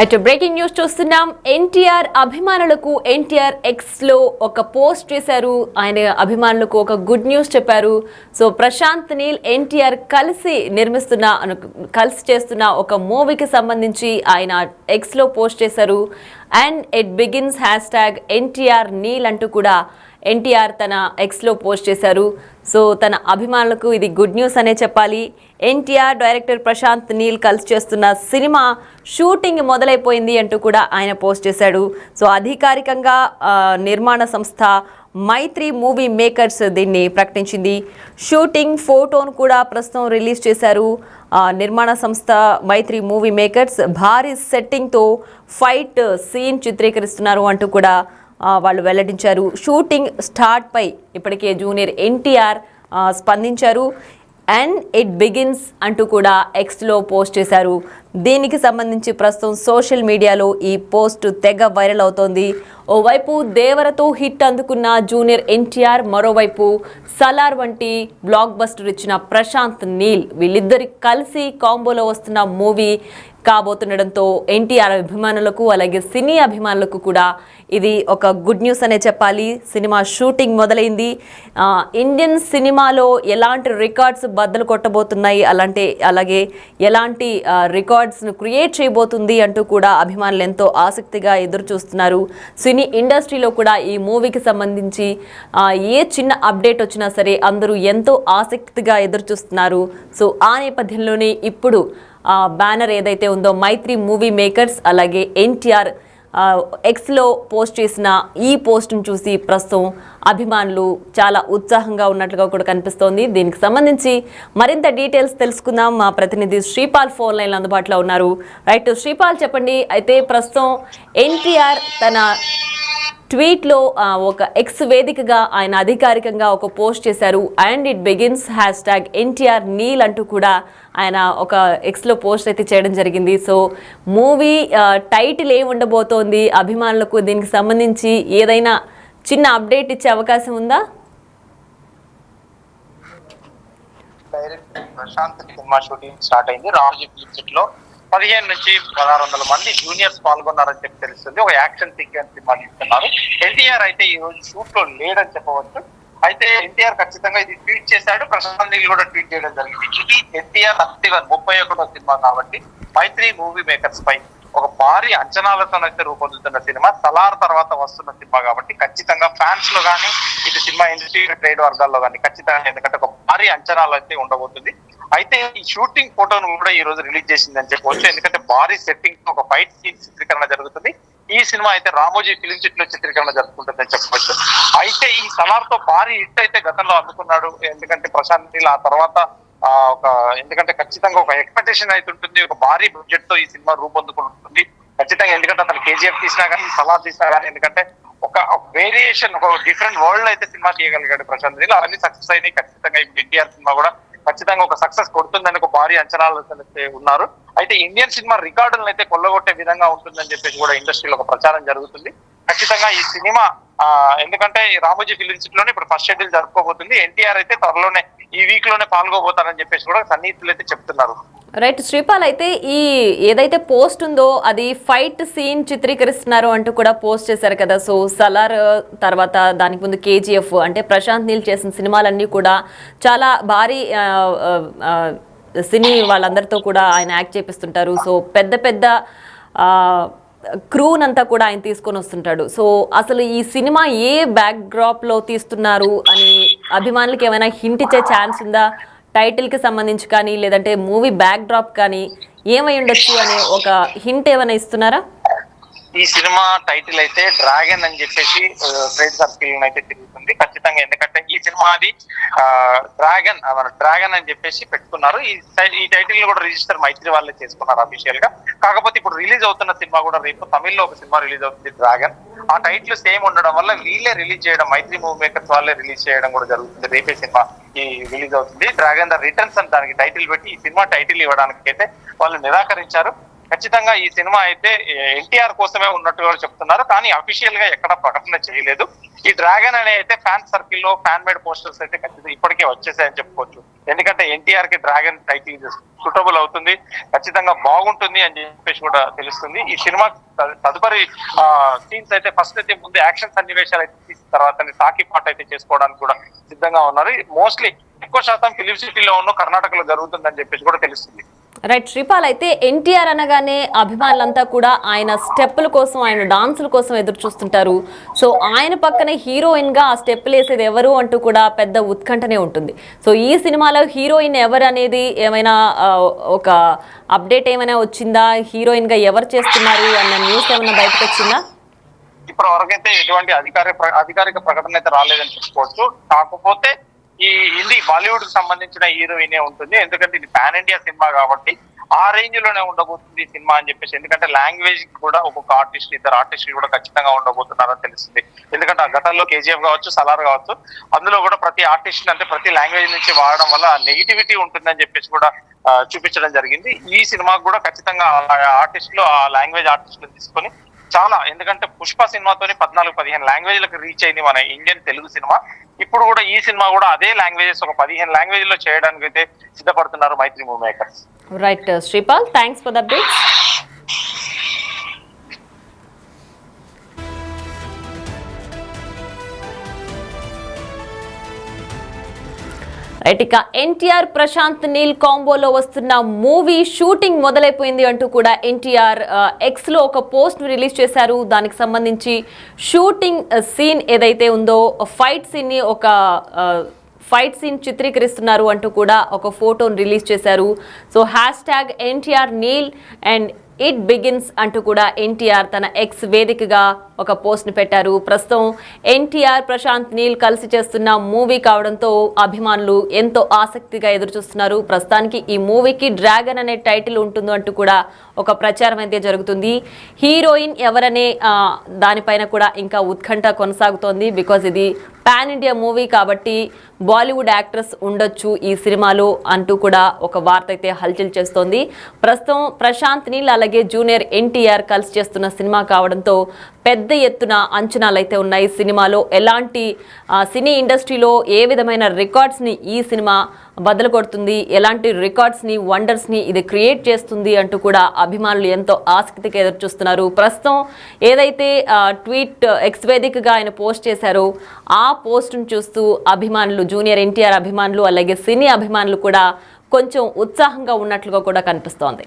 అయితే breaking news చూస్తున్నాం. ఎన్టీఆర్ అభిమానులకు ఎన్టీఆర్ ఎక్స్ లో ఒక పోస్ట్ చేశారు. ఆయన అభిమానులకు ఒక గుడ్ న్యూస్ చెప్పారు. సో ప్రశాంత్ నీల్ ఎన్టీఆర్ కలిసి చేస్తున్న ఒక మూవీకి సంబంధించి ఆయన ఎక్స్ లో పోస్ట్ చేశారు. And it begins #NTR Neel అంటూ కూడా ఎన్టీఆర్ తన ఎక్స్లో పోస్ట్ చేశారు. సో తన అభిమానులకు ఇది గుడ్ న్యూస్ అనే చెప్పాలి. ఎన్టీఆర్ డైరెక్టర్ ప్రశాంత్ నీల్ కలిసి చేస్తున్న సినిమా షూటింగ్ మొదలైపోయింది అంటూ కూడా ఆయన పోస్ట్ చేశాడు. సో అధికారికంగా నిర్మాణ సంస్థ మైత్రి మూవీ మేకర్స్ దీన్ని ప్రకటించింది. షూటింగ్ ఫోటోను కూడా ప్రస్తుతం రిలీజ్ చేశారు. నిర్మాణ సంస్థ మైత్రి మూవీ మేకర్స్ భారీ సెట్టింగ్తో ఫైట్ సీన్ చిత్రీకరిస్తున్నారు అంటూ కూడా వాళ్ళు వెల్లడించారు. షూటింగ్ స్టార్ట్ పై ఇప్పటికే జూనియర్ ఎన్టీఆర్ స్పందించారు. అండ్ ఇట్ బిగిన్స్ అంటూ కూడా ఎక్స్లో పోస్ట్ చేశారు. దీనికి సంబంధించి ప్రస్తుతం సోషల్ మీడియాలో ఈ పోస్ట్ తెగ వైరల్ అవుతోంది. ఓవైపు దేవరతో హిట్ అందుకున్న జూనియర్ ఎన్టీఆర్, మరోవైపు సలార్ వంటి బ్లాక్ బస్టర్ ఇచ్చిన ప్రశాంత్ నీల్, వీళ్ళిద్దరి కలిసి కాంబోలో వస్తున్న మూవీ కాబోతుండడంతో ఎన్టీఆర్ అభిమానులకు అలాగే సినీ అభిమానులకు కూడా ఇది ఒక గుడ్ న్యూస్ అనే చెప్పాలి. సినిమా షూటింగ్ మొదలైంది. ఇండియన్ సినిమాలో ఎలాంటి రికార్డ్స్ బద్దలు కొట్టబోతున్నాయి, అలాగే ఎలాంటి రికార్డ్స్ను క్రియేట్ చేయబోతుంది అంటూ కూడా అభిమానులు ఎంతో ఆసక్తిగా ఎదురు చూస్తున్నారు. సినీ ఇండస్ట్రీలో కూడా ఈ మూవీకి సంబంధించి ఏ చిన్న అప్డేట్ వచ్చినా సరే అందరూ ఎంతో ఆసక్తిగా ఎదురు చూస్తున్నారు. సో ఆ నేపథ్యంలోనే ఇప్పుడు బ్యానర్ ఏదైతే ఉందో మైత్రి మూవీ మేకర్స్ అలాగే ఎన్టీఆర్ ఎక్స్లో పోస్ట్ చేసిన ఈ పోస్ట్ను చూసి ప్రస్తుతం అభిమానులు చాలా ఉత్సాహంగా ఉన్నట్లుగా కూడా కనిపిస్తోంది. దీనికి సంబంధించి మరింత డీటెయిల్స్ తెలుసుకుందాం. మా ప్రతినిధి శ్రీపాల్ ఫోన్ లైన్లో అందుబాటులో ఉన్నారు. రైట్ శ్రీపాల్, చెప్పండి. అయితే ప్రస్తుతం ఎన్టీఆర్ తన ట్వీట్లో ఒక ఎక్స్ వేదికగా ఆయన అధికారికంగా ఒక పోస్ట్ చేశారు. And it begins #NTR Neel అంటూ కూడా ఆయన ఒక ఎక్స్లో పోస్ట్ అయితే చేయడం జరిగింది. సో మూవీ టైటిల్ ఏమి ఉండబోతోంది, అభిమానులకు దీనికి సంబంధించి ఏదైనా చిన్న అప్డేట్ ఇచ్చే అవకాశం ఉందా? Direct Prashanth cinema shooting start అయింది. రామోజీ ఫిల్మ్ సిటీ లో 15 నుంచి 1600 మంది జూనియర్స్ పాల్గొన్నారని చెప్పి తెలుస్తుంది. ఒక యాక్షన్ సీక్వెన్స్ సినిమా తీస్తున్నారు. ఎన్టీఆర్ అయితే ఈ రోజు షూట్ లో లేడని చెప్పవచ్చు. అయితే ఎన్టీఆర్ ఖచ్చితంగా ఇది ట్వీట్ చేశాడు. ప్రశాంత్ నీల్ కూడా ట్వీట్ చేయడం జరిగింది. ఇది ఎన్టీఆర్ 31వ సినిమా కాబట్టి మైత్రి మూవీ మేకర్స్ పై ఒక భారీ అంచనాలతోనైతే రూపొందుతున్న సినిమా. సలార్ తర్వాత వస్తున్న సినిమా కాబట్టి ఖచ్చితంగా ఫ్యాన్స్ లో కానీ ఇది సినిమా ఇండస్ట్రీ ట్రేడ్ వర్గాల్లో కానీ ఖచ్చితంగా, ఎందుకంటే ఒక భారీ అంచనాలు అయితే ఉండబోతుంది. అయితే ఈ షూటింగ్ ఫోటోను కూడా ఈ రోజు రిలీజ్ చేసిందని చెప్పవచ్చు. ఎందుకంటే భారీ సెట్టింగ్ ఒక ఫైట్ సీన్ చిత్రీకరణ జరుగుతుంది. ఈ సినిమా అయితే రామోజీ ఫిలిం సిటీలో చిత్రీకరణ జరుగుతుంటుందని చెప్పవచ్చు. అయితే ఈ సలార్ తో భారీ హిట్ అయితే గతంలో అందుకున్నాడు. ఎందుకంటే ప్రశాంత్ నీల్ ఆ తర్వాత ఎందుకంటే ఖచ్చితంగా ఒక ఎక్స్పెక్టేషన్ అయితే ఉంటుంది. ఒక భారీ బడ్జెట్ తో ఈ సినిమా రూపొందుకుంటుంది ఖచ్చితంగా. ఎందుకంటే అతను కేజీఎఫ్ తీసినా కానీ, సలార్ తీసినా కానీ, ఎందుకంటే ఒక వేరియేషన్, ఒక డిఫరెంట్ వరల్డ్ అయితే సినిమా తీయగలిగాడు ప్రశాంత్ నీల్. అవన్నీ సక్సెస్ అయినాయి. ఖచ్చితంగా ఇప్పుడు ఎన్టీఆర్ సినిమా కూడా ఖచ్చితంగా ఒక సక్సెస్ కొడుతుందని ఒక భారీ అంచనాలు ఉన్నారు. అయితే ఇండియన్ సినిమా రికార్డులను అయితే కొల్లగొట్టే విధంగా ఉంటుందని చెప్పేసి కూడా ఇండస్ట్రీలో ఒక ప్రచారం జరుగుతుంది. ఖచ్చితంగా ఈ సినిమా ఎందుకంటే రామోజీ ఫిలిం సిటీలోనే ఇప్పుడు ఫస్ట్ షెడ్యూల్ జరుపుకోబోతుంది. ఎన్టీఆర్ అయితే త్వరలోనే ఈ వీక్ లోనే పాల్గొబోతారని చెప్పేసి కూడా సన్నిహితులు అయితే చెప్తున్నారు. రైట్ శ్రీపాల్, అయితే ఈ ఏదైతే పోస్ట్ ఉందో అది ఫైట్ సీన్ చిత్రీకరిస్తున్నారు అంటూ కూడా పోస్ట్ చేశారు కదా. సో సలార్ తర్వాత దానికి ముందు కేజీఎఫ్, అంటే ప్రశాంత్ నీల్ చేసిన సినిమాలన్నీ కూడా చాలా భారీ సినీ వాళ్ళందరితో కూడా ఆయన యాక్ట్ చేపిస్తుంటారు. సో పెద్ద పెద్ద క్రూనంతా కూడా ఆయన తీసుకొని వస్తుంటాడు. సో అసలు ఈ సినిమా ఏ బ్యాక్ డ్రాప్ లో తీస్తున్నారు అని అభిమానులకు ఏమైనా హింట్ ఇచ్చే ఛాన్స్ ఉందా? టైటిల్ కి సంబంధించి కానీ, లేదంటే మూవీ బ్యాక్ డ్రాప్ కానీ ఏమై ఉండొచ్చు అనే ఒక హింట్ ఏమైనా ఇస్తున్నారా? ఈ సినిమా టైటిల్ అయితే డ్రాగన్ అని చెప్పేసి ట్రేడ్ సర్కిల్ అయితే తిరుగుతుంది ఖచ్చితంగా. ఎందుకంటే ఈ సినిమా అది డ్రాగన్ అని చెప్పేసి పెట్టుకున్నారు. ఈ టైటిల్ కూడా రిజిస్టర్ మైత్రి వాళ్ళే చేసుకున్నారు అఫీషియల్ గా. కాకపోతే ఇప్పుడు రిలీజ్ అవుతున్న సినిమా కూడా రేపు తమిళ్లో ఒక సినిమా రిలీజ్ అవుతుంది, డ్రాగన్. ఆ టైటిల్ సేమ్ ఉండడం వల్ల వీళ్ళే రిలీజ్ చేయడం, మైత్రి మూవీ మేకర్స్ వాళ్ళే రిలీజ్ చేయడం కూడా జరుగుతుంది. రేపే సినిమా ఈ రిలీజ్ అవుతుంది. డ్రాగన్ ద రిటర్న్స్ అని దానికి టైటిల్ పెట్టి ఈ సినిమా టైటిల్ ఇవ్వడానికి అయితే వాళ్ళు నిరాకరించారు. ఖచ్చితంగా ఈ సినిమా అయితే ఎన్టీఆర్ కోసమే ఉన్నట్టుగా చెప్తున్నారు. కానీ అఫీషియల్ గా ఎక్కడ ప్రకటన చేయలేదు. ఈ డ్రాగన్ అనే అయితే ఫ్యాన్ సర్కిల్ లో ఫ్యాన్ మేడ్ పోస్టర్స్ అయితే ఖచ్చితంగా ఇప్పటికే వచ్చేసాయని చెప్పుకోవచ్చు. ఎందుకంటే ఎన్టీఆర్ కి డ్రాగన్ టైటిల్ సూటబుల్ అవుతుంది, ఖచ్చితంగా బాగుంటుంది అని చెప్పేసి కూడా తెలుస్తుంది. ఈ సినిమా తదుపరి సీన్స్ అయితే ఫస్ట్ అయితే ముందు యాక్షన్ సన్నివేశాలు అయితే తీసిన తర్వాత టాకీ పాట అయితే చేసుకోవడానికి కూడా సిద్ధంగా ఉన్నారు. మోస్ట్లీ ఎక్కువ శాతం ఫిలిం సిటీలో ఉన్న కర్ణాటకలో జరుగుతుందని చెప్పేసి కూడా తెలుస్తుంది. రైట్ శ్రీపాల్, అయితే ఎన్టీఆర్ అనగానే అభిమానులంతా కూడా ఆయన స్టెప్పుల కోసం, ఆయన డాన్సుల కోసం ఎదురు చూస్తుంటారు. సో ఆయన పక్కన హీరోయిన్ గా ఆ స్టెప్పులు వేసేది ఎవరు అంటూ కూడా పెద్ద ఉత్కంఠనే ఉంటుంది. సో ఈ సినిమాలో హీరోయిన్ ఎవరు అనేది ఏమైనా ఒక అప్డేట్ ఏమైనా వచ్చిందా? హీరోయిన్ గా ఎవరు చేస్తున్నారు అన్న న్యూస్ ఏమైనా బయటకు వచ్చిందా? ఇప్పటి వరకైతే ఎటువంటి అధికారిక ప్రకటన అయితే రాలేదని చెప్పుకోవచ్చు. కాకపోతే ఈ హిందీ బాలీవుడ్ కి సంబంధించిన హీరోయినే ఉంటుంది, ఎందుకంటే ఇది పాన్ ఇండియా సినిమా కాబట్టి ఆ రేంజ్ లోనే ఉండబోతుంది ఈ సినిమా అని చెప్పేసి. ఎందుకంటే లాంగ్వేజ్ కూడా ఒక్కొక్క ఆర్టిస్ట్, ఇద్దరు ఆర్టిస్టులు కూడా ఖచ్చితంగా ఉండబోతున్నారని తెలుస్తుంది. ఎందుకంటే ఆ గతంలో కేజీఎఫ్ కావచ్చు, సలార్ కావచ్చు, అందులో కూడా ప్రతి ఆర్టిస్ట్ అంటే ప్రతి లాంగ్వేజ్ నుంచి వాడడం వల్ల నెగిటివిటీ ఉంటుందని చెప్పేసి కూడా చూపించడం జరిగింది. ఈ సినిమాకు కూడా ఖచ్చితంగా ఆర్టిస్టులు, ఆ లాంగ్వేజ్ ఆర్టిస్టులు తీసుకొని చాలా, ఎందుకంటే పుష్ప సినిమాతోని 14-15 లాంగ్వేజ్లకు రీచ్ అయింది మన ఇండియన్ తెలుగు సినిమా. ఇప్పుడు కూడా ఈ సినిమా కూడా అదే లాంగ్వేజెస్ ఒక 15 లాంగ్వేజ్ లో చేయడానికి అయితే సిద్ధపడుతున్నారు Mythri movie makers. Right Sripal, thanks for the updates. Right, ఇక ఎన్టీఆర్ ప్రశాంత్ నీల్ కాంబోలో వస్తున్న మూవీ షూటింగ్ మొదలైపోయింది అంటూ కూడా ఎన్టీఆర్ ఎక్స్ లో ఒక పోస్ట్ రిలీజ్ చేశారు. దానికి సంబంధించి షూటింగ్ సీన్ ఏదైతే ఉందో ఫైట్ సీన్ ని ఫైట్ సీన్ చిత్రీకరిస్తున్నారు అంటూ కూడా ఒక ఫోటోను రిలీజ్ చేశారు. So #NTR Neel and it begins అంటూ కూడా ఎన్టీఆర్ తన ఎక్స్ వేదికగా ఒక పోస్ట్ ని పెట్టారు. ప్రస్తుతం ఎన్టీఆర్ ప్రశాంత్ నీల్ కలిసి చేస్తున్న మూవీ కావడంతో అభిమానులు ఎంతో ఆసక్తిగా ఎదురు చూస్తున్నారు. ప్రస్తుతానికి ఈ మూవీకి డ్రాగన్ అనే టైటిల్ ఉంటుంది అంటూ కూడా ఒక ప్రచారం అయితే జరుగుతుంది. హీరోయిన్ ఎవరనే దానిపైన కూడా ఇంకా ఉత్కంఠ కొనసాగుతోంది. బికాజ్ ఇది పాన్ ఇండియా మూవీ కాబట్టి బాలీవుడ్ యాక్ట్రెస్ ఉండొచ్చు ఈ సినిమాలో అంటూ కూడా ఒక వార్త అయితే హల్చల్ చేస్తోంది. ప్రస్తుతం ప్రశాంత్ నీల్ అలాగే జూనియర్ ఎన్టీఆర్ కలిసి చేస్తున్న సినిమా కావడంతో పెద్ద ఎత్తున అంచనాలు అయితే ఉన్నాయి. సినిమాలో ఎలాంటి సినీ ఇండస్ట్రీలో ఏ విధమైన రికార్డ్స్ని ఈ సినిమా బద్దలు కొడుతుంది, ఎలాంటి రికార్డ్స్ని, వండర్స్ని ఇది క్రియేట్ చేస్తుంది అంటూ కూడా అభిమానులు ఎంతో ఆసక్తిగా ఎదురు చూస్తున్నారు. ప్రస్తుతం ఏదైతే ట్వీట్ ఎక్స్ వేదికగా ఆయన పోస్ట్ చేశారో ఆ పోస్ట్ను చూస్తూ అభిమానులు, జూనియర్ ఎన్టీఆర్ అభిమానులు అలాగే సినీ అభిమానులు కూడా కొంచెం ఉత్సాహంగా ఉన్నట్లుగా కూడా కనిపిస్తోంది.